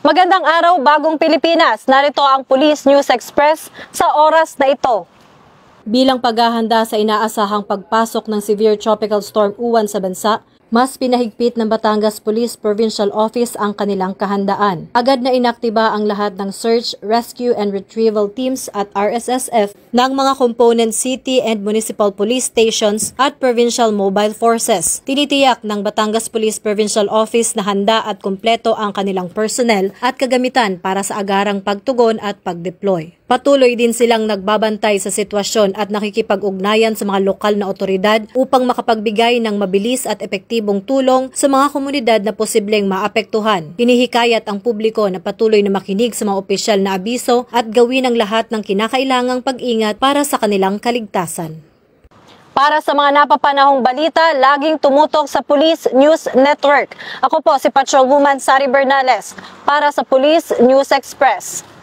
Magandang araw, Bagong Pilipinas. Narito ang Police News Express sa oras na ito. Bilang paghahanda sa inaasahang pagpasok ng severe tropical storm Uwan sa bansa, mas pinahigpit ng Batangas Police Provincial Office ang kanilang kahandaan. Agad na inaktiba ang lahat ng search, rescue and retrieval teams at RSSF ng mga component city and municipal police stations at provincial mobile forces. Tinitiyak ng Batangas Police Provincial Office na handa at kumpleto ang kanilang personnel at kagamitan para sa agarang pagtugon at pagdeploy. Patuloy din silang nagbabantay sa sitwasyon at nakikipag-ugnayan sa mga lokal na otoridad upang makapagbigay ng mabilis at epektibong tulong sa mga komunidad na posibleng maapektuhan. Hinihikayat ang publiko na patuloy na makinig sa mga opisyal na abiso at gawin ang lahat ng kinakailangang pag-ingat para sa kanilang kaligtasan. Para sa mga napapanahong balita, laging tumutok sa Police News Network. Ako po si Patrolwoman Sari Bernales para sa Police News Express.